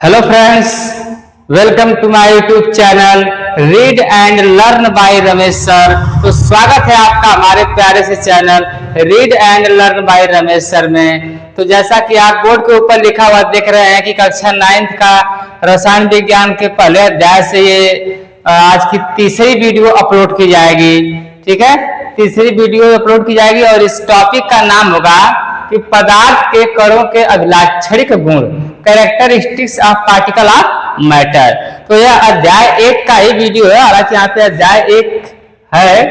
Hello friends, welcome to my YouTube channel read and learn by Ramesh sir. तो स्वागत है आपका हमारे प्यारे से channel read and learn by Ramesh sir में। तो जैसा कि आप बोर्ड के ऊपर लिखा हुआ देख रहे हैं कि कक्षा 9th का रसायन विज्ञान के पहले अध्याय से ये आज की तीसरी वीडियो अपलोड की जाएगी। ठीक है, तीसरी वीडियो अपलोड की जाएगी और इस टॉपिक का नाम होगा कि पदार्थ के कणों के अभिलाक्षणिक गुण, characteristics of particle of matter. तो यह अध्याय 1 का ही वीडियो है। हालांकि यहाँ पे अध्याय 1 है,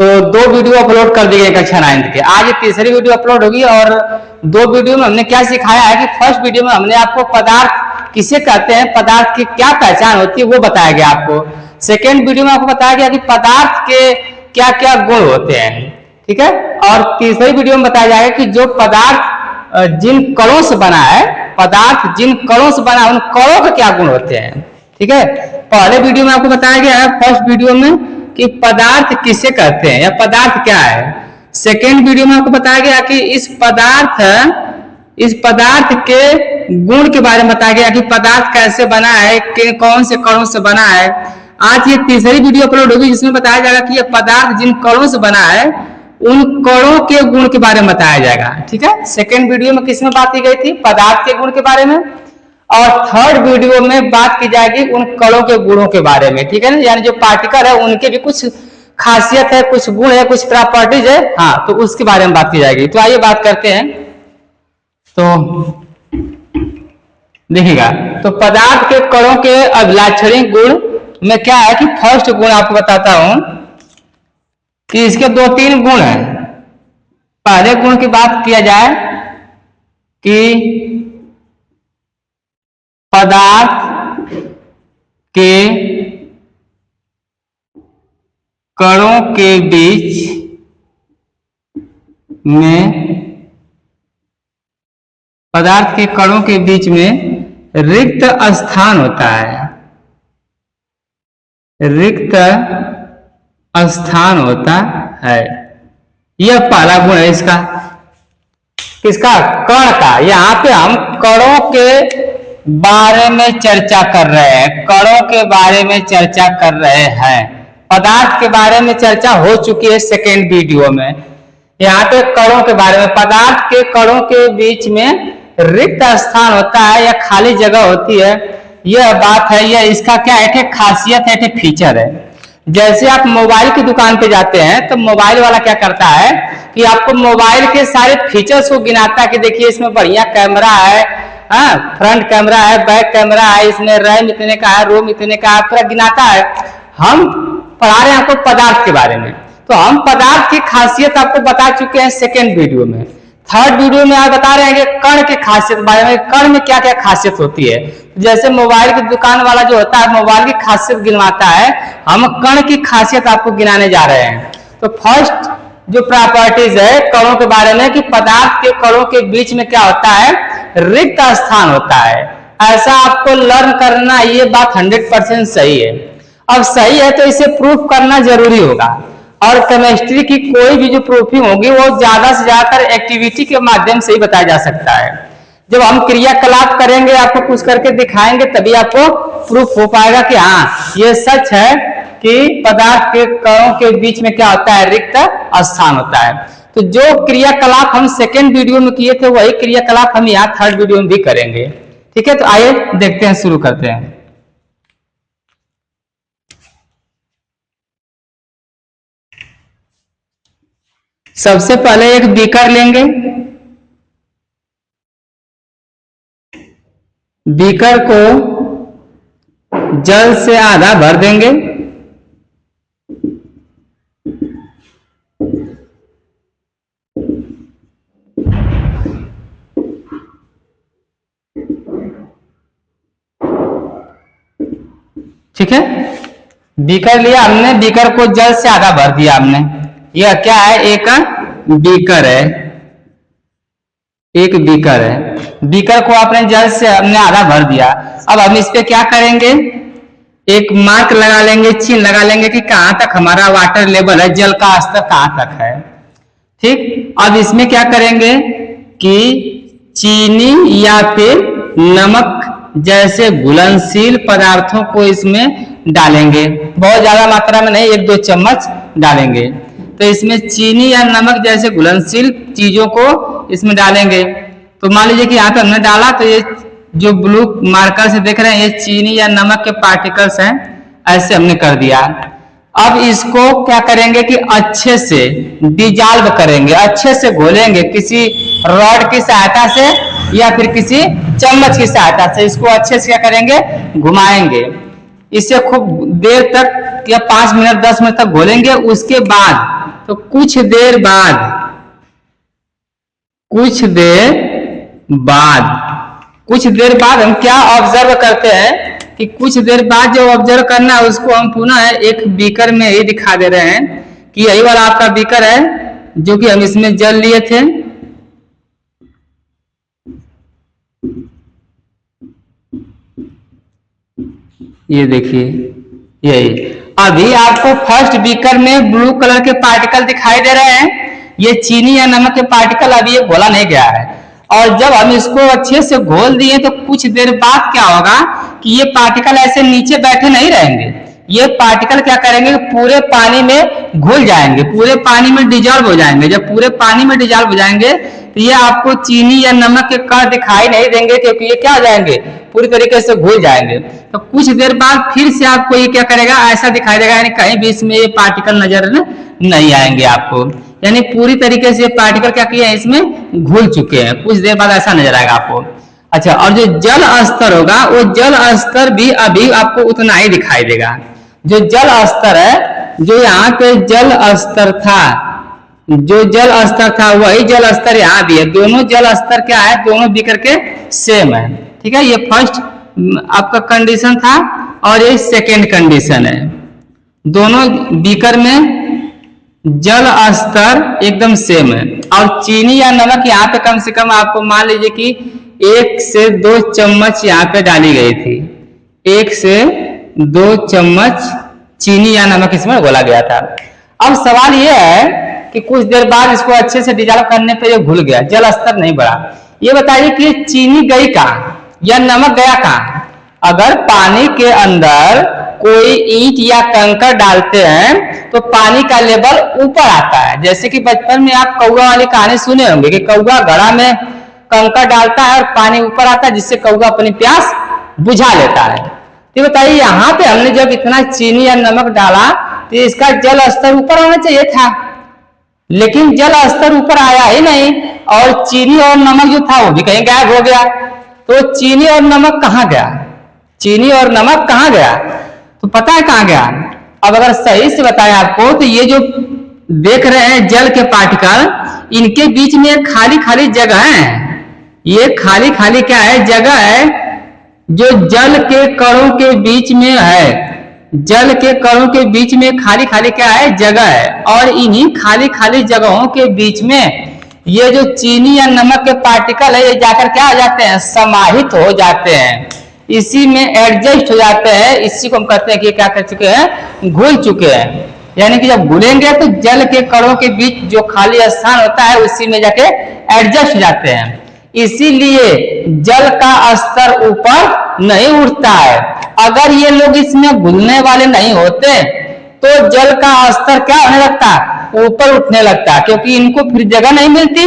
तो 2 वीडियो अपलोड कर दी गई कक्षा 9th के। आज ये तीसरी वीडियो अपलोड होगी और 2 वीडियो में हमने क्या सिखाया है कि फर्स्ट वीडियो में हमने आपको पदार्थ किसे कहते हैं, पदार्थ की क्या पहचान होती है वो बताया गया आपको। सेकेंड वीडियो में आपको बताया गया कि पदार्थ के क्या क्या गुण होते हैं। ठीक है, और तीसरी वीडियो में बताया जाएगा कि जो पदार्थ जिन कणों से बना है, पदार्थ जिन कणों से बना है उन कणों के क्या गुण होते हैं। ठीक है, पहले वीडियो में आपको बताया गया है फर्स्ट वीडियो में कि पदार्थ किसे कहते हैं या पदार्थ क्या है। सेकेंड वीडियो में आपको बताया गया कि इस पदार्थ के गुण के बारे में बताया गया कि पदार्थ कैसे बना है, कौन से कणों से बना है। आज ये तीसरी वीडियो अपलोड होगी जिसमें बताया जाएगा कि यह पदार्थ जिन कणों से बना है उन कणों के गुण के बारे में बताया जाएगा। ठीक है, सेकेंड वीडियो में किसमें बात की गई थी, पदार्थ के गुण के बारे में, और थर्ड वीडियो में बात की जाएगी उन कणों के गुणों के बारे में। ठीक है ना, यानी जो पार्टिकल है उनके भी कुछ खासियत है, कुछ गुण है, कुछ प्रॉपर्टीज है, हाँ, तो उसके बारे में बात की जाएगी। तो आइए बात करते हैं। तो देखिएगा, तो पदार्थ के कणों के अभिलाक्षणिक गुण में क्या है कि फर्स्ट गुण आपको बताता हूं कि इसके 2-3 गुण हैं। पहले गुण की बात किया जाए कि पदार्थ के कणों के बीच में, पदार्थ के कणों के बीच में रिक्त स्थान होता है, रिक्त स्थान होता है। यह पहला गुण है इसका, किसका, कण का। यहाँ पे हम कणों के बारे में चर्चा कर रहे हैं, कणों के बारे में चर्चा कर रहे हैं। पदार्थ के बारे में चर्चा हो चुकी है सेकेंड वीडियो में। यहाँ पे कणों के बारे में, पदार्थ के कणों के बीच में रिक्त स्थान होता है या खाली जगह होती है, यह बात है। यह इसका क्या है, खासियत है, फीचर है। जैसे आप मोबाइल की दुकान पे जाते हैं तो मोबाइल वाला क्या करता है कि आपको मोबाइल के सारे फीचर्स को गिनाता है कि देखिए इसमें बढ़िया कैमरा है, फ्रंट कैमरा है, बैक कैमरा है, इसमें रैम इतने का है, रोम इतने का है, पूरा गिनाता है। हम पढ़ा रहे हैं आपको पदार्थ के बारे में, तो हम पदार्थ की खासियत आपको बता चुके हैं सेकेंड वीडियो में। थर्ड वीडियो में आप बता रहे हैं कि कण की खासियत बारे में, कण में क्या क्या खासियत होती है। जैसे मोबाइल की दुकान वाला जो होता है मोबाइल की खासियत गिनवाता है, हम कण की खासियत आपको गिनाने जा रहे हैं। तो फर्स्ट जो प्रॉपर्टीज है कणों के बारे में कि पदार्थ के कणों के बीच में क्या होता है, रिक्त स्थान होता है। ऐसा आपको लर्न करना, ये बात 100% सही है। अब सही है तो इसे प्रूफ करना जरूरी होगा, और केमिस्ट्री की कोई भी जो प्रूफिंग होगी वो ज्यादा से ज्यादातर एक्टिविटी के माध्यम से ही बताया जा सकता है। जब हम क्रियाकलाप करेंगे, आपको कुछ करके दिखाएंगे, तभी आपको प्रूफ हो पाएगा कि हाँ ये सच है कि पदार्थ के कणों के बीच में क्या होता है, रिक्त स्थान होता है। तो जो क्रियाकलाप हम सेकेंड वीडियो में किए थे वही क्रियाकलाप हम यहाँ थर्ड वीडियो में भी करेंगे। ठीक है, तो आइए देखते हैं, शुरू करते हैं। सबसे पहले एक बीकर लेंगे, बीकर को जल से आधा भर देंगे, ठीक है। बीकर लिया हमने, बीकर को जल से आधा भर दिया हमने। यह क्या है, एक बीकर है, एक बीकर है। बीकर को आपने जल से हमने आधा भर दिया। अब हम इस पे क्या करेंगे, एक मार्क लगा लेंगे, चिन्ह लगा लेंगे कि कहां तक हमारा वाटर लेवल है, जल का स्तर कहां तक है। ठीक, अब इसमें क्या करेंगे कि चीनी या फिर नमक जैसे घुलनशील पदार्थों को इसमें डालेंगे। बहुत ज्यादा मात्रा में नहीं, 1-2 चम्मच डालेंगे। तो इसमें चीनी या नमक जैसे घुलनशील चीजों को इसमें डालेंगे। तो मान लीजिए कि यहाँ पे हमने डाला, तो ये जो ब्लू मार्कर से देख रहे हैं, ये चीनी या नमक के पार्टिकल्स हैं, ऐसे हमने कर दिया। अब इसको क्या करेंगे कि अच्छे से डिजॉल्व करेंगे, अच्छे से घोलेंगे, किसी रॉड की सहायता से या फिर किसी चम्मच की सहायता से इसको अच्छे से क्या करेंगे, घुमाएंगे। इसे खूब देर तक या 5 मिनट 10 मिनट तक घोलेंगे। उसके बाद तो कुछ देर बाद हम क्या ऑब्जर्व करते हैं कि कुछ देर बाद जो ऑब्जर्व करना है उसको हम पुनः एक बीकर में ही दिखा दे रहे हैं कि यही वाला आपका बीकर है जो कि हम इसमें जल लिए थे। ये देखिए, यही अभी आपको फर्स्ट बीकर में ब्लू कलर के पार्टिकल दिखाई दे रहे हैं। ये चीनी या नमक के पार्टिकल अभी ये घोला नहीं गया है। और जब हम इसको अच्छे से घोल दिए तो कुछ देर बाद क्या होगा कि ये पार्टिकल ऐसे नीचे बैठे नहीं रहेंगे। ये पार्टिकल क्या करेंगे, पूरे पानी में घुल जाएंगे, पूरे पानी में डिजॉल्व हो जाएंगे। जब पूरे पानी में डिजॉल्व हो जाएंगे तो ये आपको चीनी या नमक के कण दिखाई नहीं देंगे, क्योंकि ये क्या हो जाएंगे, पूरी तरीके से घुल जाएंगे। तो कुछ देर बाद फिर से आपको ये क्या करेगा, ऐसा दिखाई देगा, यानी कहीं भी इसमें ये पार्टिकल नजर नहीं आएंगे आपको, यानी पूरी तरीके से पार्टिकल क्या किए हैं, इसमें घुल चुके हैं। कुछ देर बाद ऐसा नजर आएगा आपको। अच्छा, और जो जल स्तर होगा वो जल स्तर भी अभी आपको उतना ही दिखाई देगा। जो जल स्तर है, जो यहाँ पे जल स्तर था, जो जल स्तर था वही जल स्तर यहाँ भी है। दोनों जल स्तर क्या है, दोनों बीकर के सेम है। ठीक है, ये फर्स्ट आपका कंडीशन था और ये सेकेंड कंडीशन है। दोनों बीकर में जल स्तर एकदम सेम है। और चीनी या नमक यहाँ पे कम से कम आपको मान लीजिए कि 1 से 2 चम्मच यहाँ पे डाली गई थी। 1 से 2 चम्मच चीनी या नमक इसमें घोला गया था। अब सवाल यह है कि कुछ देर बाद इसको अच्छे से डिजॉल्व करने पे ये घुल गया, जल स्तर नहीं बढ़ा। ये बताइए कि चीनी गई कहाँ या नमक गया कहाँ? अगर पानी के अंदर कोई ईंट या कंकड़ डालते हैं तो पानी का लेवल ऊपर आता है। जैसे कि बचपन में आप कौवा वाली कहानी सुने होंगे कि कौवा घड़ा में कंकड़ डालता है और पानी ऊपर आता है, जिससे कौवा अपनी प्यास बुझा लेता है। तो बताइए, यहाँ पे हमने जब इतना चीनी या नमक डाला तो इसका जल स्तर ऊपर आना चाहिए था, लेकिन जल स्तर ऊपर आया ही नहीं और चीनी और नमक जो था वो भी कहीं गायब हो गया। तो चीनी और नमक कहाँ गया? चीनी और नमक कहाँ गया? तो पता है कहाँ गया? अब अगर सही से बताएं आपको तो ये जो देख रहे हैं जल के पार्टिकल, इनके बीच में एक खाली खाली जगह है। ये खाली खाली क्या है, जगह है जो जल के कणों के बीच में है। जल के कणों के बीच में खाली खाली क्या है, जगह है। और इन्हीं खाली खाली जगहों के बीच में ये जो चीनी या नमक के पार्टिकल है, ये जाकर क्या हो जाते हैं, समाहित हो जाते हैं, इसी में एडजस्ट हो जाते हैं। इसी को हम कहते हैं कि क्या कर चुके हैं, घुल चुके हैं। यानी कि जब घुलेंगे तो जल के कणों के बीच जो खाली स्थान होता है उसी में जाके एडजस्ट हो जाते हैं। इसीलिए जल का स्तर ऊपर नहीं उठता है। अगर ये लोग इसमें घुलने वाले नहीं होते तो जल का स्तर क्या होने लगता, ऊपर उठने लगता, क्योंकि इनको फिर जगह नहीं मिलती।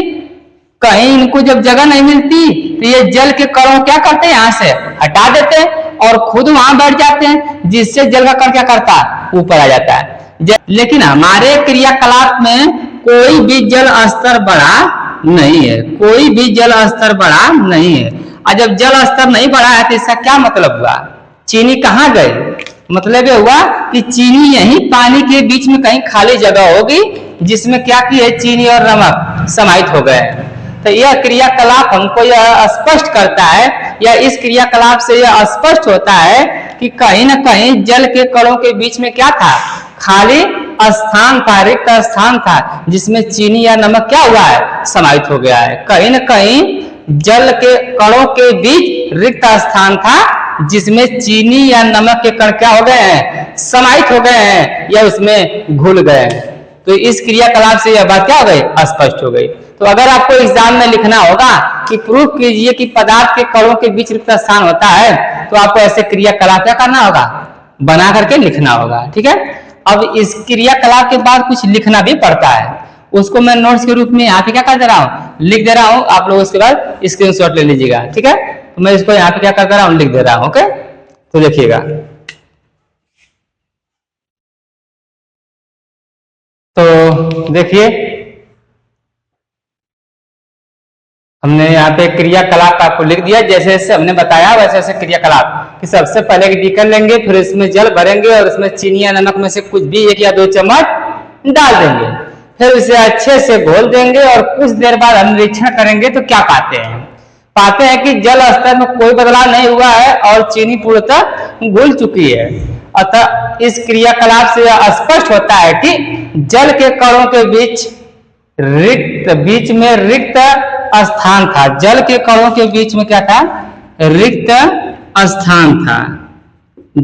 कहीं इनको जब जगह नहीं मिलती तो ये जल के कणों क्या करते हैं, यहाँ से हटा देते हैं और खुद वहां बैठ जाते हैं, जिससे जल का कण क्या करता है, ऊपर आ जाता है। लेकिन हमारे क्रियाकलाप में कोई भी जल स्तर बढ़ा नहीं है, कोई भी जल स्तर बढ़ा नहीं है। और जब जल स्तर नहीं बढ़ा है तो इसका क्या मतलब हुआ, चीनी कहाँ गई? मतलब ये हुआ कि चीनी यही पानी के बीच में कहीं खाली जगह होगी जिसमें क्या की है, चीनी और नमक समाहित हो गए। तो यह क्रियाकलाप हमको यह स्पष्ट करता है, या इस क्रियाकलाप से यह स्पष्ट होता है कि कहीं ना कहीं जल के कणों के बीच में क्या था, खाली स्थान था, रिक्त स्थान था, जिसमें चीनी या नमक क्या हुआ है, समाहित हो गया है। कहीं ना कहीं जल के कणों के बीच रिक्त स्थान था जिसमें चीनी या नमक के कण क्या हो गए हैं, समाहित हो गए हैं या उसमें घुल गए हैं। तो इस क्रियाकलाप से यह बात क्या हो गई, स्पष्ट हो गई। तो अगर आपको एग्जाम में लिखना होगा कि प्रूफ कीजिए कि पदार्थ के कणों के बीच रिक्त स्थान होता है, तो आपको ऐसे क्रियाकलाप क्या करना होगा, बना करके लिखना होगा। ठीक है, अब इस क्रियाकलाप के बाद कुछ लिखना भी पड़ता है, उसको मैं नोट्स के रूप में यहाँ पे क्या कर दे रहा हूँ, लिख दे रहा हूँ। आप लोग उसके बाद स्क्रीनशॉट ले लीजिएगा। ठीक है, तो मैं इसको यहाँ पे क्या कर दे रहा हूँ, लिख दे रहा हूँ। ओके, तो देखिएगा, तो देखिए हमने यहाँ पे क्रियाकलाप आपको लिख दिया, जैसे जैसे हमने बताया वैसे वैसे क्रियाकलाप कि सबसे पहले एक बीकर लेंगे, फिर इसमें जल भरेंगे और इसमें चीनी या नमक में से कुछ भी 1 या 2 चम्मच डाल देंगे, फिर उसे अच्छे से घोल देंगे और कुछ देर बाद हम निरीक्षण करेंगे तो क्या पाते हैं कि जल स्तर में कोई बदलाव नहीं हुआ है और चीनी पूर्णतः घुल चुकी है। अतः इस क्रियाकलाप से यह स्पष्ट होता है कि जल के कणों के बीच में रिक्त स्थान था। जल के कणों के बीच में क्या था, रिक्त स्थान था।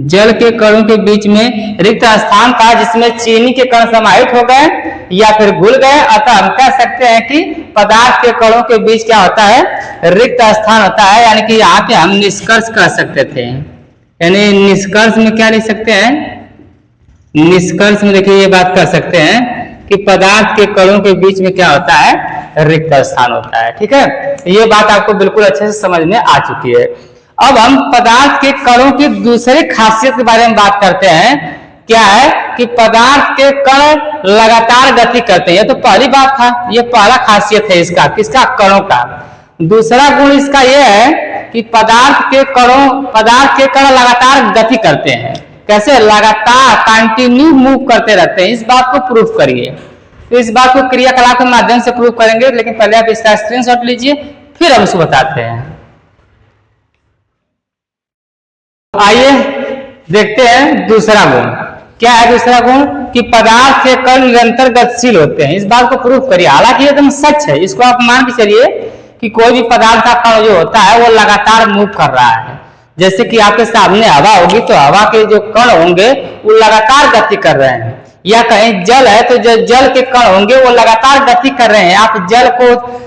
जल के कणों के बीच में रिक्त स्थान था जिसमें चीनी के कण समाहित हो गए या फिर घुल गए। अतः हम कह सकते हैं कि पदार्थ के कणों के बीच क्या होता है, रिक्त स्थान होता है। यानी कि यहाँ पे हम निष्कर्ष कर सकते थे, यानी निष्कर्ष में क्या लिख सकते हैं, निष्कर्ष में देखिए ये बात कर सकते हैं कि पदार्थ के कणों के बीच में क्या होता है, रिक्त स्थान होता है। ठीक है, ये बात आपको बिल्कुल अच्छे से समझ में आ चुकी है। अब हम पदार्थ के कणों की दूसरी खासियत के बारे में बात करते हैं। क्या है कि पदार्थ के कण लगातार गति करते हैं। ये तो पहली बात था, ये पहला खासियत है इसका, किसका, कणों का। दूसरा गुण इसका यह है कि पदार्थ के कण लगातार गति करते हैं। कैसे, लगातार कंटिन्यू मूव करते रहते हैं। इस बात को प्रूफ करिए। तो इस बात को क्रियाकलाप के माध्यम से प्रूफ करेंगे, लेकिन पहले आप इसका स्क्रीनशॉट लीजिए, फिर हम उसको बताते हैं। आइए देखते हैं दूसरा गुण। क्या है दूसरा गुण, कि पदार्थ के कण निरंतर गतिशील होते हैं। इस बात को प्रूफ करिए। हालांकि एकदम सच है, इसको आप मान के चलिए कि कोई भी पदार्थ का कण जो होता है वो लगातार मूव कर रहा है। जैसे कि आपके सामने हवा होगी तो हवा के जो कण होंगे वो लगातार गति कर रहे हैं, या कहीं जल है तो जो जल के कण होंगे वो लगातार गति कर रहे हैं। आप जल को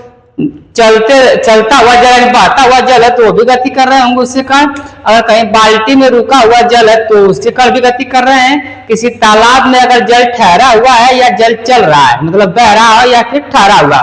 चलता हुआ जल, बहता हुआ जल है तो वो भी गति कर रहे होंगे उससे कण। अगर कहीं बाल्टी में रुका हुआ जल है तो उससे कण भी गति कर रहे हैं। किसी तालाब में अगर जल ठहरा हुआ है या जल चल रहा है, मतलब बह रहा है या फिर ठहरा हुआ,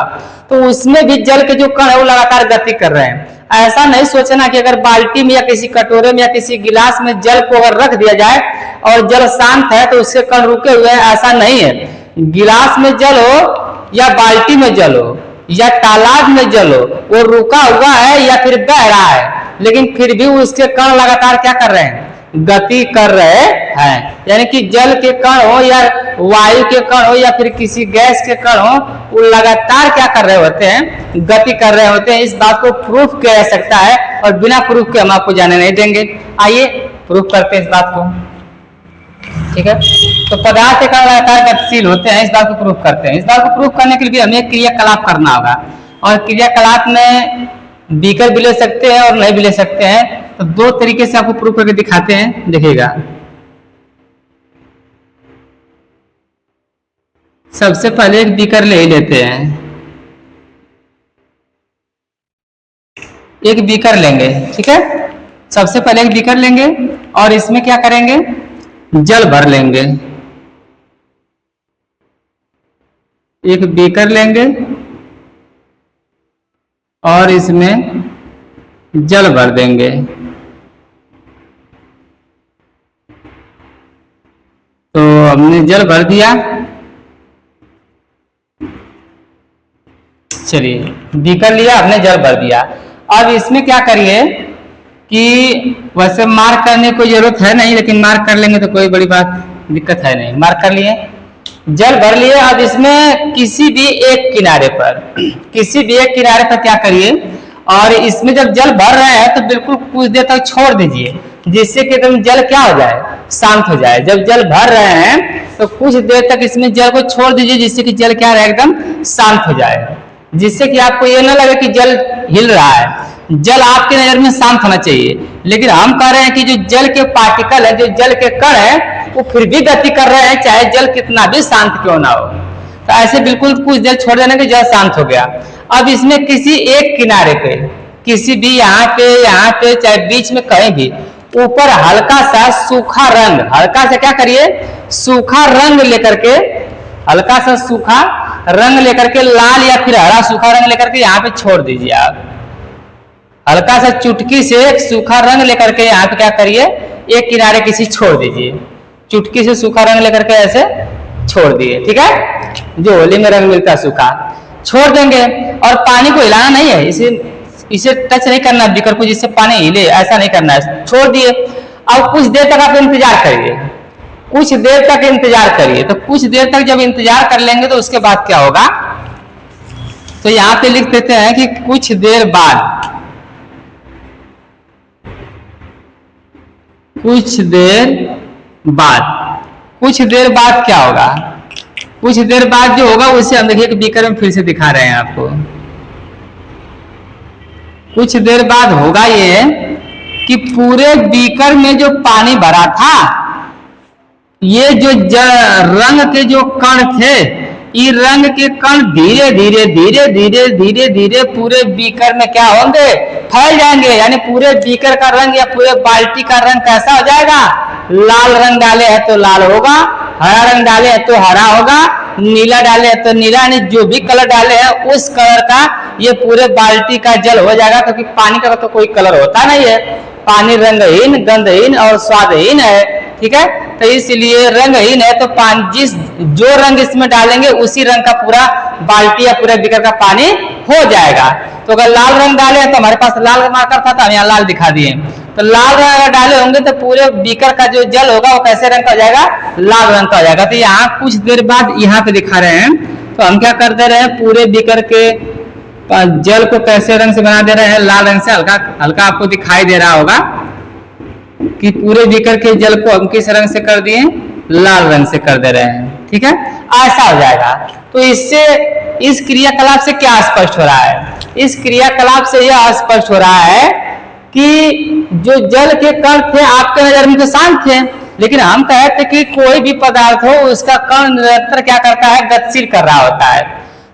तो उसमें भी जल के जो कण है वो लगातार गति कर रहे हैं। ऐसा नहीं सोचना कि अगर बाल्टी में या किसी कटोरे में या किसी गिलास में जल को अगर रख दिया जाए और जल शांत है तो उसके कण रुके हुए हैं, ऐसा नहीं है। गिलास में जल हो या बाल्टी में जल हो या तालाब में जल हो, वो रुका हुआ है या फिर बह रहा है, लेकिन फिर भी उसके कण लगातार क्या कर रहे हैं, गति कर रहे हैं। यानी कि जल के कण हो या वायु के कण हो या फिर किसी गैस के कण हो, वो लगातार क्या कर रहे होते हैं, गति कर रहे होते हैं। इस बात को प्रूफ किया जा सकता है और बिना प्रूफ के हम आपको जाने नहीं देंगे। आइए प्रूफ करते हैं इस बात को। ठीक है, तो पदार्थ के कण लगातार गतिशील होते हैं, इस बात को प्रूफ करते हैं। इस बात को प्रूफ करने के लिए हमें क्रियाकलाप करना होगा, और क्रियाकलाप में बीकर भी ले सकते हैं और नहीं भी ले सकते हैं। तो 2 तरीके से आपको प्रूफ करके दिखाते हैं, देखिएगा। सबसे पहले एक बीकर ले ही लेते हैं, एक बीकर लेंगे। ठीक है, सबसे पहले एक बीकर लेंगे और इसमें क्या करेंगे, जल भर लेंगे। एक बीकर लेंगे और इसमें जल भर देंगे। तो हमने जल भर दिया। चलिए, बीकर लिया, हमने जल भर दिया। अब इसमें क्या करिए कि वैसे मार्क करने की जरूरत है नहीं, लेकिन मार्क कर लेंगे तो कोई बड़ी बात दिक्कत है नहीं। मार्क कर लिए, जल भर लिए। अब इसमें किसी भी एक किनारे पर क्या करिए, और इसमें जब जल भर रहे हैं तो बिल्कुल कुछ देर तक छोड़ दीजिए, जिससे कि एकदम जल क्या हो जाए, शांत हो जाए। जब जल भर रहे हैं तो कुछ देर तक इसमें जल को छोड़ दीजिए, जिससे कि जल क्या रहे, एकदम शांत हो जाए, जिससे कि आपको ये ना लगे कि जल हिल रहा है। जल आपके नजर में शांत होना चाहिए, लेकिन हम कह रहे हैं कि जो जल के पार्टिकल है, जो जल के कण है, वो फिर भी गति कर रहे हैं, चाहे जल कितना भी शांत क्यों ना हो। तो ऐसे बिल्कुल कुछ देर छोड़ देने के जल शांत हो गया। अब इसमें किसी एक किनारे पे, किसी भी यहाँ पे चाहे बीच में कहीं भी ऊपर हल्का सा सूखा रंग, हल्का सा क्या करिए, सूखा रंग लेकर के, हल्का सा सूखा रंग लेकर के, लाल या फिर हरा सूखा रंग लेकर के यहाँ पे छोड़ दीजिए। आप हल्का सा चुटकी से एक सूखा रंग लेकर के यहाँ पे क्या करिए, एक किनारे किसी छोड़ दीजिए, चुटकी से सूखा रंग लेकर के ऐसे छोड़ दिए, ठीक है, जो होली में रंग मिलता है सूखा, छोड़ देंगे। और पानी को हिलाना नहीं है, इसे टच नहीं करना बीकर को जिससे पानी हिले, ऐसा नहीं करना है, छोड़ दिए। अब कुछ देर तक आप इंतजार करिए, कुछ देर तक इंतजार करिए। तो कुछ देर तक जब इंतजार कर लेंगे तो उसके बाद क्या होगा, तो यहाँ पे लिख देते हैं कि कुछ देर बाद, कुछ देर बाद, कुछ देर बाद क्या होगा, कुछ देर बाद जो होगा उसे हम देखिए बीकर में फिर से दिखा रहे हैं आपको। कुछ देर बाद होगा ये कि पूरे बीकर में जो पानी भरा था, ये जो रंग के जो कण थे, ये रंग के कण धीरे धीरे धीरे धीरे धीरे धीरे पूरे बीकर में क्या होंगे, फैल जाएंगे। यानी पूरे बीकर का रंग या पूरे बाल्टी का रंग कैसा हो जाएगा, लाल रंग डाले है तो लाल होगा, हरा रंग डाले है तो हरा होगा, नीला डाले है तो नीला, यानी जो भी कलर डाले हैं उस कलर का ये पूरे बाल्टी का जल हो जाएगा। क्योंकि पानी का तो कोई कलर होता नहीं है, पानी रंगहीन, गंधहीन और स्वादहीन है, ठीक है। तो इसलिए रंगहीन है तो पानी जो रंग इसमें डालेंगे उसी रंग का पूरा बाल्टी या पूरे बीकर का पानी हो जाएगा। तो अगर लाल रंग डाले हैं तो हमारे पास लाल मार्कर था तो हम यहाँ लाल दिखा दिए, तो लाल रंग अगर डाले होंगे तो पूरे बीकर का जो जल होगा वो कैसे रंग का हो जाएगा, लाल रंग का हो जाएगा। तो यहाँ कुछ देर बाद यहाँ पे दिखा रहे हैं, तो हम क्या कर दे रहे हैं, पूरे बीकर के जल को कैसे रंग से बना दे रहे हैं, लाल रंग से। हल्का हल्का आपको दिखाई दे रहा होगा कि पूरे बीकर के जल को हम किस रंग से कर दिए, लाल रंग से कर दे रहे हैं, ठीक है, ऐसा हो जाएगा। तो इससे इस क्रियाकलाप से क्या स्पष्ट हो रहा है, इस क्रियाकलाप से यह स्पष्ट हो रहा है कि जो जल के कण थे आपके नजर में तो शांत थे, लेकिन हम कहते कि कोई भी पदार्थ हो उसका कण निरंतर क्या करता है, गतिशील कर रहा होता है।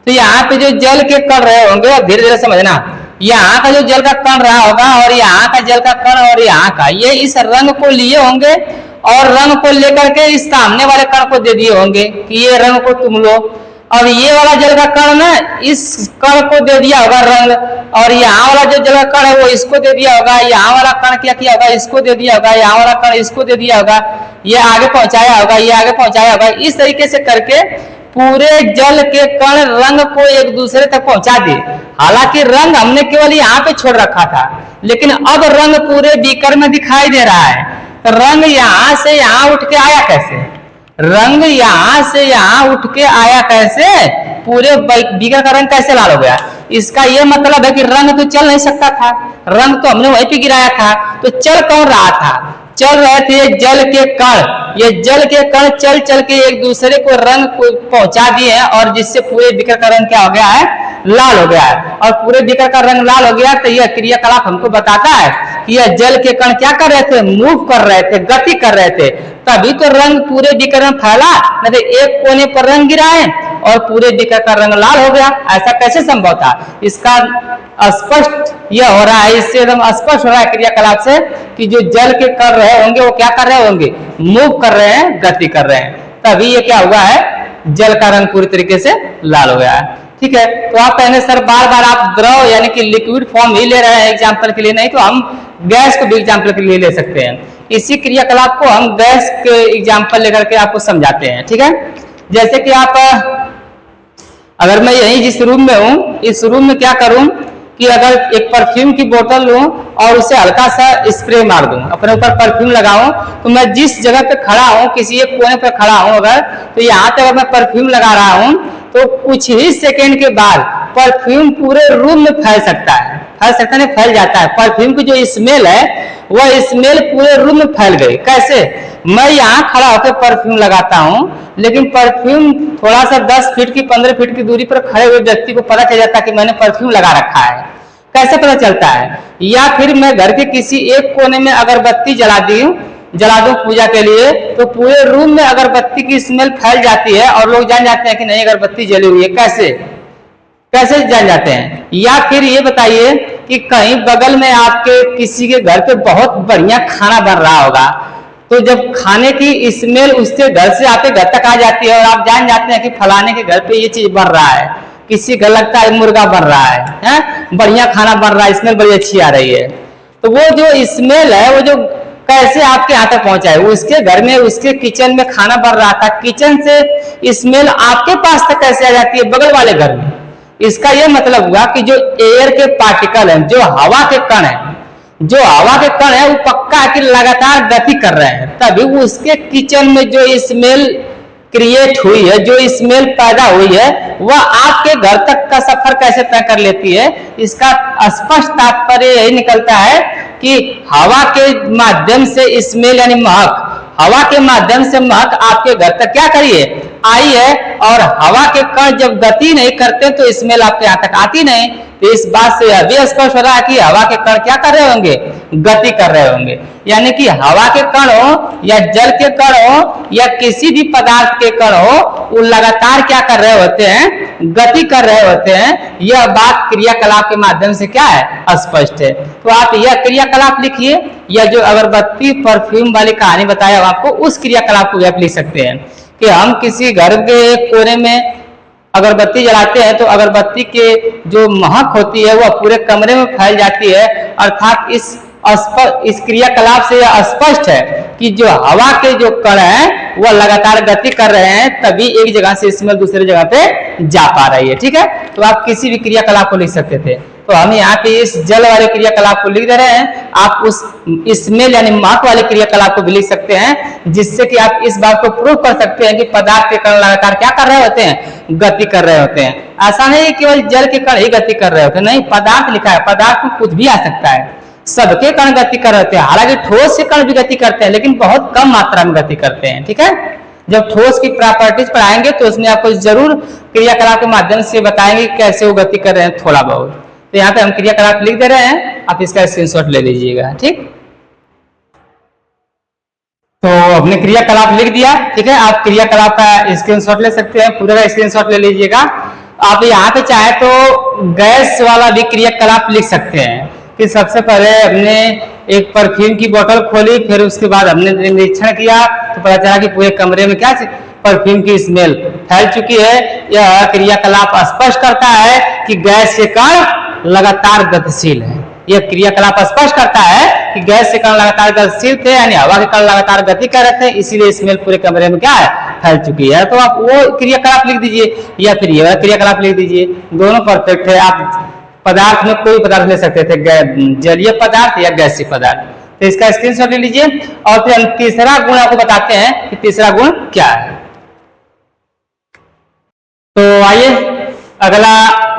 तो यहाँ पे जो जल के कण रहे होंगे, धीरे धीरे समझना, यहाँ का जो जल का कण रहा होगा और यहाँ का जल का कण और यहाँ का, ये इस रंग को लिए होंगे और रंग को लेकर के इस सामने वाले कण को दे दिए होंगे कि ये रंग को तुम लो। और ये वाला जल का कण ना इस कण को दे दिया होगा रंग, और यहाँ वाला जो जल का कण है वो इसको दे दिया होगा, यहाँ वाला कण क्या किया होगा, इसको दे दिया होगा, यहाँ वाला कण इसको दे दिया होगा, ये आगे पहुंचाया होगा, ये आगे पहुंचाया होगा। इस तरीके से करके पूरे जल के कण रंग को एक दूसरे तक पहुंचा दिए। हालांकि रंग हमने केवल यहाँ पे छोड़ रखा था, लेकिन अब रंग पूरे बीकर में दिखाई दे रहा है। तो रंग यहाँ से यहाँ उठ के आया कैसे, रंग यहाँ से यहाँ उठ के आया कैसे, पूरे बीकर का रंग कैसे लाल हो गया। इसका यह मतलब है कि रंग तो चल नहीं सकता था, रंग तो हमने वहीं पे गिराया था। तो चल कौन रहा था, चल रहे थे जल के कण। ये जल के कण चल चल के एक दूसरे को रंग को पहुंचा दिए हैं, और जिससे पूरे बीकर का रंग क्या हो गया है, लाल हो गया है। और पूरे बीकर का रंग लाल हो गया तो यह क्रियाकलाप हमको बताता है कि यह जल के कण क्या कर रहे थे, मूव कर रहे थे, गति कर रहे थे, तभी तो रंग पूरे बीकर में फैला। नहीं तो एक कोने पर रंग गिरा है और पूरे बीकर का रंग लाल हो गया, ऐसा कैसे संभव था। इसका स्पष्ट यह हो रहा है, इससे एकदम स्पष्ट हो रहा है क्रियाकलाप से कि जो जल के कर रहे होंगे वो क्या कर रहे होंगे, मूव कर रहे हैं, गति कर रहे हैं, तभी ये क्या हुआ है, जल का रंग पूरी तरीके से लाल हो गया है। ठीक है, तो आप कहने सर बार बार आप द्रव यानी कि लिक्विड फॉर्म ही ले रहे हैं एग्जाम्पल के लिए, नहीं तो हम गैस को भी एग्जाम्पल के लिए ले सकते हैं। इसी क्रियाकलाप को हम गैस के एग्जाम्पल लेकर के आपको समझाते हैं। ठीक है, जैसे कि आप अगर मैं यही जिस रूम में हूँ, इस रूम में क्या करूं कि अगर एक परफ्यूम की बोतल लूं और उसे हल्का सा स्प्रे मार दूं, अपने ऊपर परफ्यूम लगाऊं, तो मैं जिस जगह पे खड़ा हूं, किसी एक कोने पे खड़ा हूं अगर, तो यहाँ पे अगर मैं परफ्यूम लगा रहा हूं तो कुछ ही सेकेंड के बाद परफ्यूम पूरे रूम में फैल सकता है, फैल जाता है। परफ्यूम की जो स्मेल है वह स्मेल पूरे रूम में फैल गई। कैसे, मैं यहाँ खड़ा होकर परफ्यूम लगाता हूँ, लेकिन परफ्यूम थोड़ा सा 10 फीट की 15 फीट की दूरी पर खड़े हुए व्यक्ति को पता चल जाता है कि मैंने परफ्यूम लगा रखा है। कैसे पता चलता है, या फिर मैं घर के किसी एक कोने में अगरबत्ती जला दूं पूजा के लिए, तो पूरे रूम में अगरबत्ती अगरबत्ती की स्मेल फैल जाती है और लोग जान जाते हैं कि नहीं अगरबत्ती जली हुई है। कैसे कैसे जान जाते हैं? या फिर ये बताइए कि कहीं बगल में आपके किसी के घर पे बहुत बढ़िया खाना बन रहा होगा, तो जब खाने की स्मेल उसके घर से आपके घर तक आ जाती है और आप जान जाते हैं कि फलाने के घर पे ये चीज बन रहा है, किसी घर लगता है मुर्गा बन रहा है, बढ़िया खाना बन रहा है, स्मेल बड़ी अच्छी आ रही है, तो वो जो स्मेल है वो जो कैसे आपके यहाँ तक पहुंचा है? उसके घर में उसके किचन में खाना बन रहा था, किचन से स्मेल आपके पास तक कैसे आ जाती है बगल वाले घर में? इसका यह मतलब हुआ कि जो एयर के पार्टिकल हैं, जो हवा के कण हैं, जो हवा के कण है वो पक्का कि लगातार गति कर रहे हैं, तभी उसके किचन में जो स्मेल क्रिएट हुई है, जो स्मेल पैदा हुई है, वह आपके घर तक का सफर कैसे तय कर लेती है? इसका स्पष्ट तात्पर्य यही निकलता है कि हवा के माध्यम से स्मेल यानी महक, हवा के माध्यम से महक आपके घर तक क्या करिए आई है, और हवा के कण जब गति नहीं करते तो स्मेल आपके यहाँ तक आती नहीं। तो इस बात से यह भी स्पष्ट हो रहा है कि हवा के कण क्या कर रहे होंगे? गति कर रहे होंगे। यानी कि हवा के कण हो या जल के कण हो या किसी भी पदार्थ के कण हो, वो लगातार क्या कर रहे होते हैं? गति कर रहे होते हैं। यह बात क्रियाकलाप के माध्यम से क्या है? स्पष्ट है। तो आप यह क्रियाकलाप लिखिए, या जो अगरबत्ती परफ्यूम वाली कहानी बताया आपको, उस क्रियाकलाप को भी आप लिख सकते हैं कि हम किसी घर के एक कोने में अगरबत्ती जलाते हैं तो अगरबत्ती के जो महक होती है वह पूरे कमरे में फैल जाती है। अर्थात इस क्रियाकलाप से यह स्पष्ट है कि जो हवा के जो कण हैं वह लगातार गति कर रहे हैं, तभी एक जगह से स्मेल दूसरी जगह पे जा पा रही है। ठीक है, तो आप किसी भी क्रियाकलाप को लिख सकते थे। तो हम यहाँ पे इस जल वाले क्रियाकलाप को लिख दे रहे हैं, आप उस स्मेल यानी महक वाले क्रियाकलाप को भी लिख सकते हैं, जिससे कि आप इस बात को प्रूव कर सकते हैं कि पदार्थ के कण लगातार क्या कर रहे होते हैं? गति कर रहे होते हैं। ऐसा नहीं केवल जल के कण ही गति कर रहे होते हैं, नहीं, पदार्थ लिखा है, पदार्थ में कुछ भी आ सकता है, सबके कण गति कर रहे होते हैं। हालांकि ठोस के कण भी गति करते हैं, लेकिन बहुत कम मात्रा में गति करते हैं। ठीक है, जब ठोस की प्रॉपर्टीज पढ़ाएंगे तो उसमें आपको जरूर क्रियाकलाप के माध्यम से बताएंगे कैसे वो गति कर रहे हैं थोड़ा बहुत। तो यहाँ पे हम क्रियाकलाप लिख दे रहे हैं, आप इसका स्क्रीनशॉट ले लीजिएगा। ठीक, तो हमने क्रियाकलाप लिख दिया। ठीक है, आप क्रियाकलाप का स्क्रीनशॉट ले सकते हैं, पूरा का स्क्रीनशॉट ले लीजिएगा। आप यहाँ पे चाहे तो गैस वाला भी क्रियाकलाप लिख सकते हैं कि सबसे पहले हमने एक परफ्यूम की बोतल खोली, फिर उसके बाद हमने निरीक्षण किया तो पता चला कि पूरे कमरे में क्या परफ्यूम की स्मेल फैल चुकी है। यह क्रियाकलाप स्पष्ट करता है कि गैस के कण लगातार गतिशील है। यह क्रियाकलाप स्पष्ट करता है कि गैस के कण लगातार गतिशील थे, यानी हवा के कण लगातार गति कर रहे थे, इसीलिए स्मेल पूरे कमरे में क्या है? फैल चुकी है। तो आप वो क्रियाकलाप लिख दीजिए या फिर यह क्रियाकलाप लिख दीजिए, दोनों परफेक्ट है। आप पदार्थ में कोई पदार्थ ले सकते थे, जलीय पदार्थ या गैसीय पदार्थ। तो इसका स्क्रीनशॉट ले लीजिए और फिर हम तीसरा गुण आपको बताते हैं कि तीसरा गुण क्या है। तो आइए अगला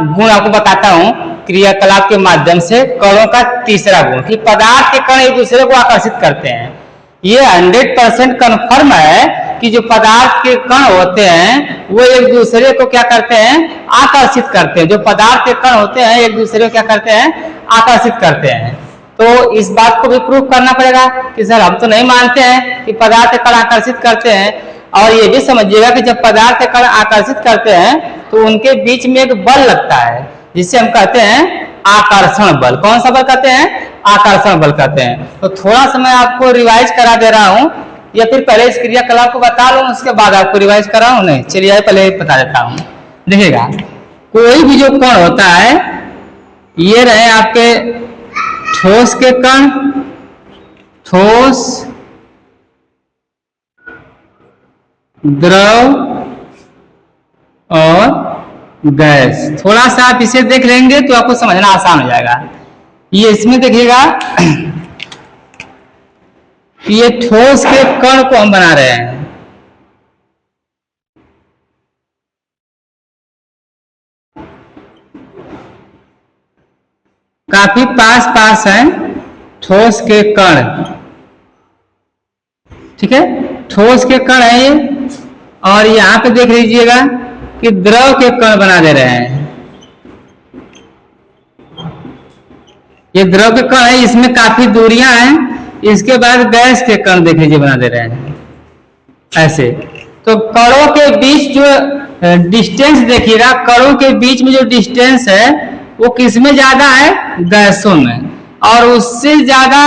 गुण आपको बताता हूं क्रियाकलाप के माध्यम से, कणों का तीसरा गुण कि पदार्थ के कण एक दूसरे को आकर्षित करते हैं। ये 100% कन्फर्म है कि जो पदार्थ के कण होते हैं वो एक दूसरे को क्या करते हैं? आकर्षित करते हैं। जो पदार्थ के कण होते हैं एक दूसरे को क्या करते हैं? आकर्षित करते हैं। तो इस बात को भी प्रूव करना पड़ेगा कि सर हम तो नहीं मानते हैं कि पदार्थ के कण आकर्षित करते हैं। और ये भी समझिएगा कि जब पदार्थ के कण आकर्षित करते हैं तो उनके बीच में एक बल लगता है, जिसे हम कहते हैं आकर्षण बल। कौन सा बल कहते हैं? आकर्षण बल कहते हैं। तो थोड़ा सा मैं आपको रिवाइज करा दे रहा हूं, या फिर पहले इस क्रियाकलाप को बता लूं उसके बाद आपको रिवाइज कराऊं? नहीं, चलिए पहले बता देता हूं। देखिएगा, कोई भी जो कण होता है, ये रहे आपके ठोस के कण, ठोस, द्रव और गैस। थोड़ा सा आप इसे देख लेंगे तो आपको समझना आसान हो जाएगा। ये इसमें देखिएगा, ये ठोस के कण को हम बना रहे हैं, काफी पास पास हैं ठोस के कण। ठीक है, ठोस के कण है ये, और यहां पे देख लीजिएगा कि द्रव के कण बना दे रहे हैं। ये द्रव के कण है, इसमें काफी दूरियां हैं। इसके बाद गैस के कण देख लीजिए बना दे रहे हैं ऐसे। तो कणों के बीच जो डिस्टेंस देखिएगा, कणों के बीच में जो डिस्टेंस है वो किसमें ज्यादा है? गैसों में। और उससे ज्यादा,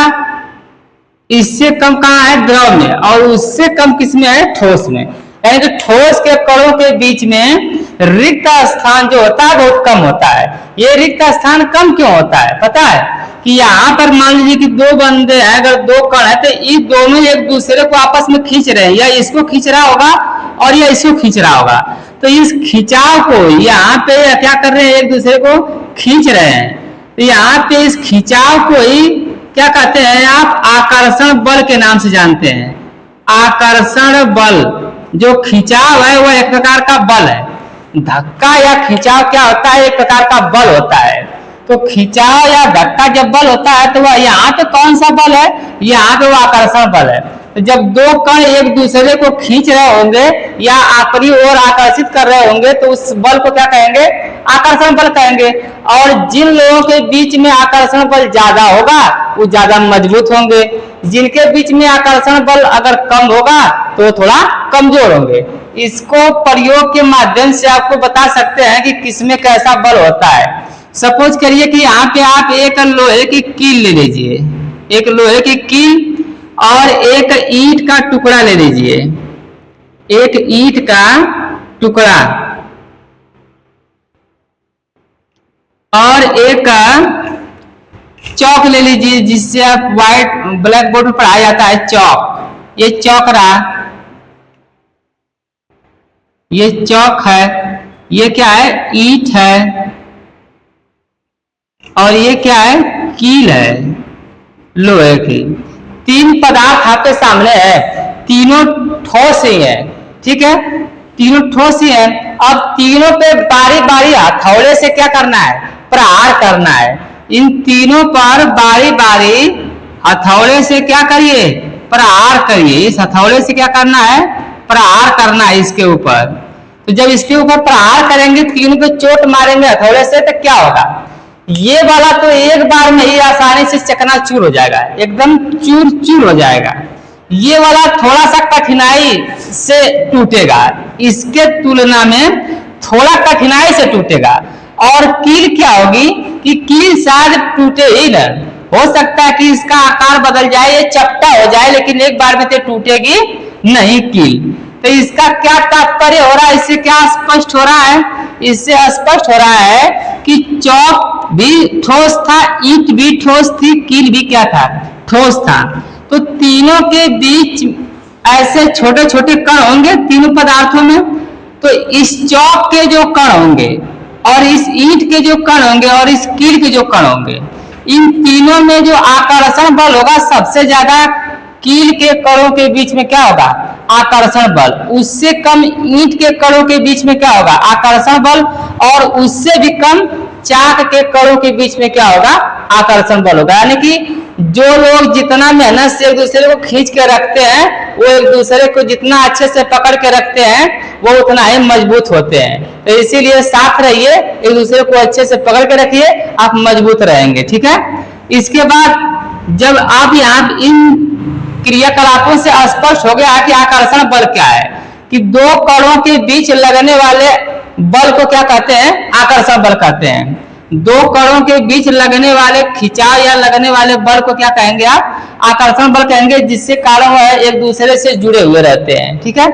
इससे कम कहाँ है? द्रव में। और उससे कम किसमें है? ठोस में। यानी कि ठोस के कणों के बीच में रिक्त स्थान जो होता है बहुत कम होता है। ये रिक्त स्थान कम क्यों होता है पता है? कि यहाँ पर मान लीजिए कि दो बंदे हैं, अगर दो कण है तो ये दोनों एक दूसरे को आपस में खींच रहे हैं, या इसको खींच रहा होगा और या इसको खींच रहा होगा। तो इस खिंचाव को यहाँ पे क्या कर रहे हैं? एक दूसरे को खींच रहे हैं। तो यहाँ पे इस खिंचाव को ही क्या कहते हैं आप? आकर्षण बल के नाम से जानते हैं। आकर्षण बल, जो खिंचाव है वह एक प्रकार का बल है। धक्का या खिंचाव क्या होता है? एक प्रकार का बल होता है। तो खिंचाव या धक्का जब बल होता है तो वह यहाँ पे कौन सा बल है? यहाँ पे वो आकर्षण बल है। तो जब दो कण एक दूसरे को खींच रहे होंगे या अपनी ओर आकर्षित कर रहे होंगे तो उस बल को क्या कहेंगे? आकर्षण बल कहेंगे। और जिन लोगों के बीच में आकर्षण बल ज्यादा होगा वो ज्यादा मजबूत होंगे, जिनके बीच में आकर्षण बल अगर कम होगा तो थोड़ा कमजोर होंगे। इसको प्रयोग के माध्यम से आपको बता सकते हैं कि किसमें कैसा बल होता है। सपोज करिए कि यहाँ पे आप एक लोहे की कील ले लीजिए, एक लोहे की कील और एक ईंट का टुकड़ा ले लीजिए, एक ईंट का टुकड़ा और एक चौक ले लीजिए, जिससे आप व्हाइट ब्लैक बोर्ड पर पढ़ाया जाता है चौक। ये चौक रहा, ये चौक है, ये क्या है? ईंट है, और ये क्या है? कील है लोहे की। तीन पदार्थ आपके सामने है, तीनों ठोस ही है, ठीक है? तीनों ठोस ही है। अब तीनों पे बारी बारी हथौड़े से क्या करना है? प्रहार करना है। इन तीनों पर बारी बारी हथौड़े से क्या करिए? प्रहार करिए। इस हथौड़े से क्या करना है? प्रहार करना है इसके ऊपर। तो जब इसके ऊपर प्रहार करेंगे, तीनों पे चोट मारेंगे हथौड़े से, तो क्या होगा? ये वाला तो एक बार में ही आसानी से चकनाचूर हो जाएगा, एकदम चूर चूर हो जाएगा। ये वाला थोड़ा सा कठिनाई से टूटेगा, इसके तुलना में थोड़ा कठिनाई से टूटेगा। और कील क्या होगी कि कील शायद टूटे ही न, हो सकता है कि इसका आकार बदल जाए, ये चपटा हो जाए, लेकिन एक बार में तो टूटेगी नहीं कील। तो इसका क्या तात्पर्य हो रहा है? इससे क्या स्पष्ट हो रहा है? इससे स्पष्ट हो रहा है कि चौक भी ठोस था, ईंट भी ठोस थी, कील भी क्या था? ठोस था। तो तीनों के बीच ऐसे छोटे छोटे कण होंगे तीनों पदार्थों में। तो इस चौक के जो कण होंगे और इस ईंट के जो कण होंगे और इस कील के जो कण होंगे, इन तीनों में जो आकर्षण बल होगा सबसे ज्यादा कील के कणों के बीच में क्या होगा? आकर्षण बल। उससे कम ईंट के कणों के बीच में क्या होगा? आकर्षण बल। और उससे भी कम चाक के कणों के बीच में क्या होगा? आकर्षण बल होगा। यानी कि जो लोग जितना मेहनत से एक दूसरे को खींच के रखते हैं, वो एक दूसरे को जितना अच्छे से पकड़ के रखते हैं, वो उतना ही मजबूत होते हैं। तो इसीलिए साथ रहिए, एक दूसरे को अच्छे से पकड़ के रखिए, आप मजबूत रहेंगे, ठीक है? इसके बाद जब आप यहाँ इन क्रियाकलापों से स्पष्ट हो गया कि आकर्षण बल क्या है, कि दो कणों के बीच लगने वाले बल को क्या कहते हैं? आकर्षण बल कहते हैं। दो कणों के बीच लगने वाले खिंचाव या लगने वाले बल को क्या कहेंगे आप? आकर्षण बल कहेंगे, जिससे कारण वह एक दूसरे से जुड़े हुए रहते हैं, ठीक है?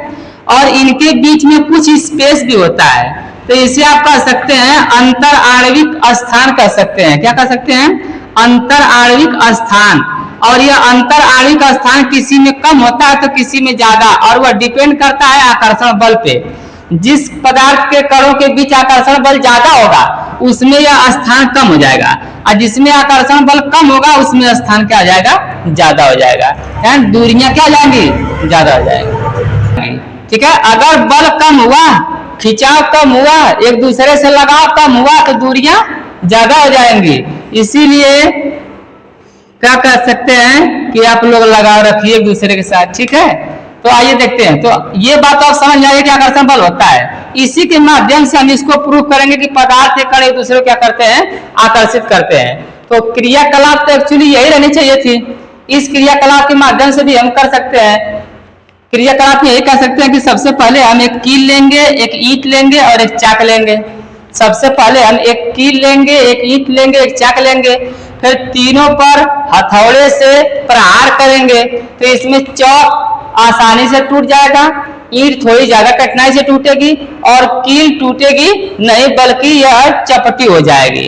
और इनके बीच में कुछ स्पेस भी होता है, तो इसे आप कह सकते हैं अंतर आणविक स्थान कह सकते हैं। क्या कह सकते हैं? अंतर आणविक स्थान। और यह अंतर आणविक स्थान किसी में कम होता है तो किसी में ज्यादा, और वह डिपेंड करता है आकर्षण बल पे। जिस पदार्थ के कणों के बीच आकर्षण बल ज्यादा होगा उसमें यह स्थान कम हो जाएगा, और जिसमें आकर्षण बल कम होगा उसमें स्थान क्या हो जाएगा? ज्यादा हो जाएगा। यानी दूरियां क्या जाएंगी? ज्यादा हो जाएगी, ठीक है? अगर बल कम हुआ, खिंचाव कम हुआ, एक दूसरे से लगाव कम हुआ, तो दूरियां ज्यादा हो जाएंगी। इसीलिए क्या कर सकते हैं कि आप लोग लगाव रखिए एक दूसरे के साथ, ठीक है? तो आइए देखते हैं। तो ये बात आप समझ जाइए कि आकर्षण बल होता है। इसी के माध्यम से हम इसको प्रूव करेंगे कि पदार्थ के कण एक दूसरे को क्या करते हैं? आकर्षित करते हैं। तो क्रियाकलाप तो एक्चुअली यही रहनी चाहिए थी, इस क्रियाकलाप के माध्यम से भी हम कर सकते हैं। क्रियाकलाप में यही कह सकते हैं कि सबसे पहले हम एक कील लेंगे, एक ईंट लेंगे और एक चाक लेंगे। सबसे पहले हम एक कील लेंगे, एक ईंट लेंगे, एक चाक लेंगे, फिर तीनों पर हथौड़े से प्रहार करेंगे तो इसमें चौक आसानी से टूट जाएगा, ईंट थोड़ी ज्यादा कठिनाई से टूटेगी और कील टूटेगी नहीं बल्कि यह चपटी हो जाएगी।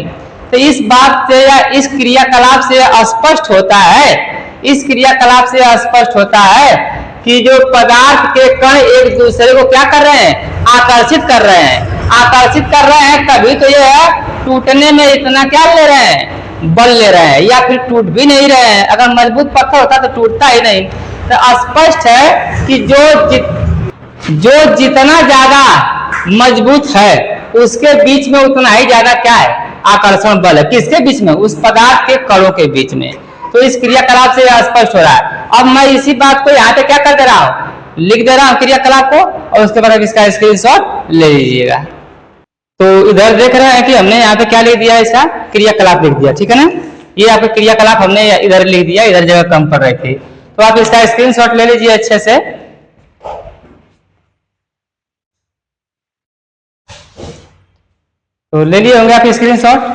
तो इस बात से या इस क्रियाकलाप से स्पष्ट होता है, इस क्रियाकलाप से स्पष्ट होता है कि जो पदार्थ के कण एक दूसरे को क्या कर रहे हैं, आकर्षित कर रहे हैं, आकर्षित कर रहे हैं, तभी तो ये टूटने में इतना क्या ले रहे हैं, बल ले रहे हैं, या फिर टूट भी नहीं रहे हैं। अगर मजबूत पत्थर होता तो टूटता ही नहीं। तो स्पष्ट है कि जो जितना ज्यादा मजबूत है उसके बीच में उतना ही ज्यादा क्या है, आकर्षण बल है। किसके बीच में, उस पदार्थ के कणों के बीच में। तो इस क्रियाकलाप से स्पष्ट हो रहा है। अब मैं इसी बात को यहाँ पे क्या कर दे रहा हूँ, लिख दे रहा हूँ क्रियाकलाप को, और उसके बाद इसका स्क्रीनशॉट ले लीजिएगा। तो इधर देख रहे हैं कि हमने यहाँ पे क्या लिख दिया, इसका क्रियाकलाप लिख दिया, ठीक है ना। ये यहाँ पे क्रियाकलाप हमने इधर लिख दिया, इधर जगह कम पड़ रही थी। तो आप इसका स्क्रीनशॉट ले लीजिए अच्छे से। तो ले लिए होंगे आप स्क्रीनशॉट,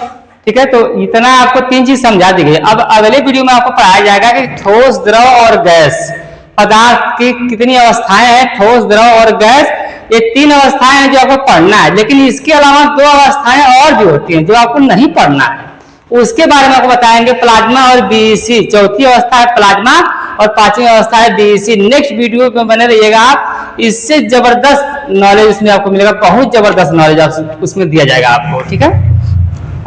ठीक है। तो इतना आपको तीन चीज समझा दी गई। अब अगले वीडियो में आपको पढ़ाया जाएगा कि ठोस, द्रव और गैस पदार्थ की कितनी अवस्थाएं हैं, ठोस, द्रव और गैस, ये तीन अवस्थाएं हैं जो आपको पढ़ना है। लेकिन इसके अलावा दो अवस्थाएं और भी होती हैं जो आपको नहीं पढ़ना है, उसके बारे में आपको बताएंगे, प्लाज्मा और बीईसी। चौथी अवस्था है प्लाज्मा और पांचवी अवस्था है बीईसी। नेक्स्ट वीडियो में बने रहिएगा आप, इससे जबरदस्त नॉलेज इसमें आपको मिलेगा, बहुत जबरदस्त नॉलेज उसमें दिया जाएगा आपको, ठीक है।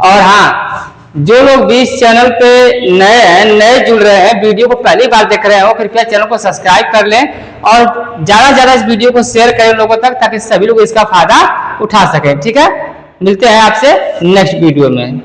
और हाँ, जो लोग भी इस चैनल पे नए हैं, नए जुड़ रहे हैं, वीडियो को पहली बार देख रहे हो, कृपया चैनल को सब्सक्राइब कर लें और ज्यादा से ज्यादा इस वीडियो को शेयर करें लोगों तक, ताकि सभी लोग इसका फायदा उठा सकें, ठीक है। मिलते हैं आपसे नेक्स्ट वीडियो में।